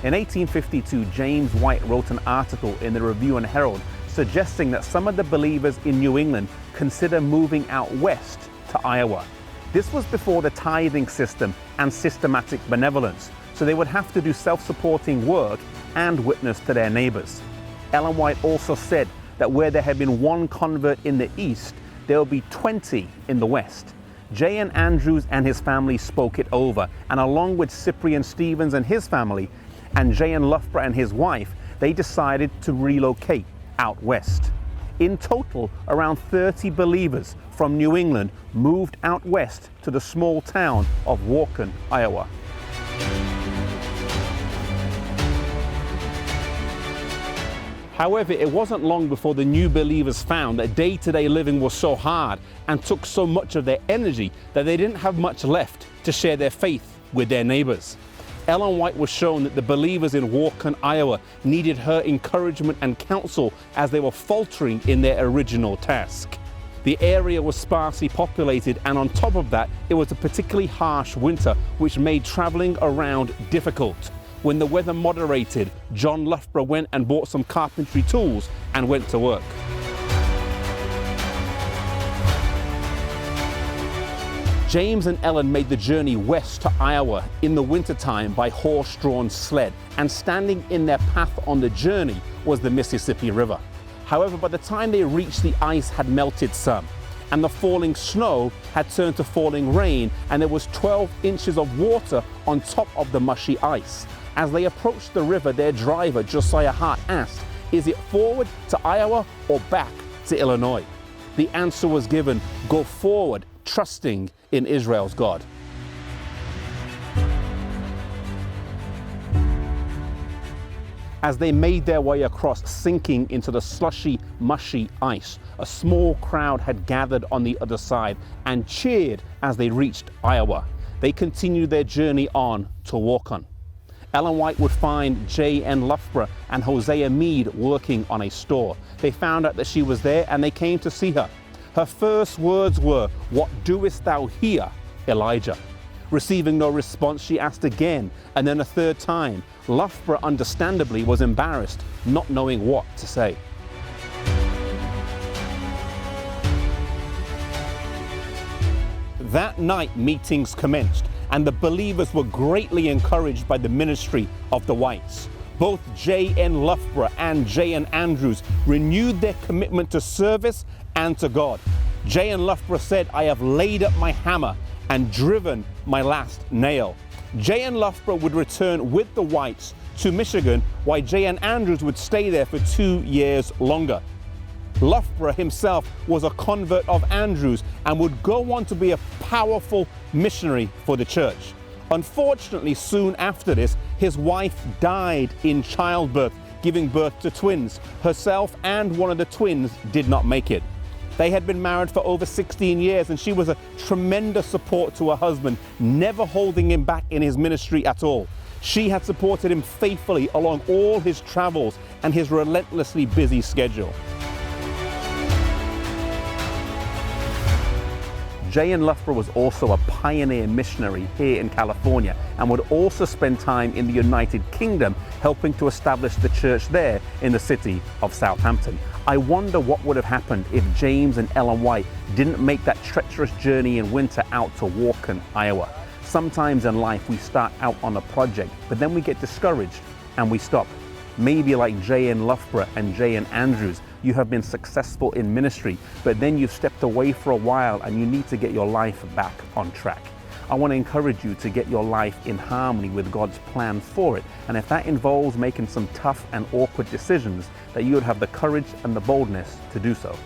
In 1852, James White wrote an article in the Review and Herald suggesting that some of the believers in New England consider moving out west to Iowa. This was before the tithing system and systematic benevolence, so they would have to do self-supporting work and witness to their neighbors. Ellen White also said that where there had been one convert in the east, there will be 20 in the west. J.N. Andrews and his family spoke it over, and along with Cyprian Stevens and his family, and J.N. Loughborough and his wife, they decided to relocate out west. In total, around 30 believers from New England moved out west to the small town of Waukegan, Iowa. However, it wasn't long before the new believers found that day-to-day living was so hard and took so much of their energy that they didn't have much left to share their faith with their neighbors. Ellen White was shown that the believers in Waukegan, Iowa needed her encouragement and counsel as they were faltering in their original task. The area was sparsely populated, and on top of that, it was a particularly harsh winter, which made traveling around difficult. When the weather moderated, John Loughborough went and bought some carpentry tools and went to work. James and Ellen made the journey west to Iowa in the wintertime by horse-drawn sled, and standing in their path on the journey was the Mississippi River. However, by the time they reached, the ice had melted some, and the falling snow had turned to falling rain, and there was 12 inches of water on top of the mushy ice. As they approached the river, their driver, Josiah Hart, asked, "Is it forward to Iowa or back to Illinois?" The answer was given, "Go forward, trusting in Israel's God." As they made their way across, sinking into the slushy, mushy ice, a small crowd had gathered on the other side and cheered as they reached Iowa. They continued their journey on to Waukegan. Ellen White would find J.N. Loughborough and Hosea Mead working on a store. They found out that she was there and they came to see her. Her first words were, "What doest thou here, Elijah?" Receiving no response, she asked again, and then a third time. Loughborough, understandably, was embarrassed, not knowing what to say. That night, meetings commenced, and the believers were greatly encouraged by the ministry of the Whites. Both J.N. Loughborough and J.N. Andrews renewed their commitment to service and to God. J.N. Loughborough said, "I have laid up my hammer and driven my last nail." J.N. Loughborough would return with the Whites to Michigan, while J.N. Andrews would stay there for 2 years longer. Loughborough himself was a convert of Andrews and would go on to be a powerful missionary for the church. Unfortunately, soon after this, his wife died in childbirth, giving birth to twins. Herself and one of the twins did not make it. They had been married for over 16 years, and she was a tremendous support to her husband, never holding him back in his ministry at all. She had supported him faithfully along all his travels and his relentlessly busy schedule. J.N. Loughborough was also a pioneer missionary here in California and would also spend time in the United Kingdom helping to establish the church there in the city of Southampton. I wonder what would have happened if James and Ellen White didn't make that treacherous journey in winter out to Waukegan, Iowa. Sometimes in life we start out on a project, but then we get discouraged and we stop. Maybe like J.N. Loughborough and J.N. Andrews, you have been successful in ministry, but then you've stepped away for a while and you need to get your life back on track. I want to encourage you to get your life in harmony with God's plan for it. And if that involves making some tough and awkward decisions, that you would have the courage and the boldness to do so.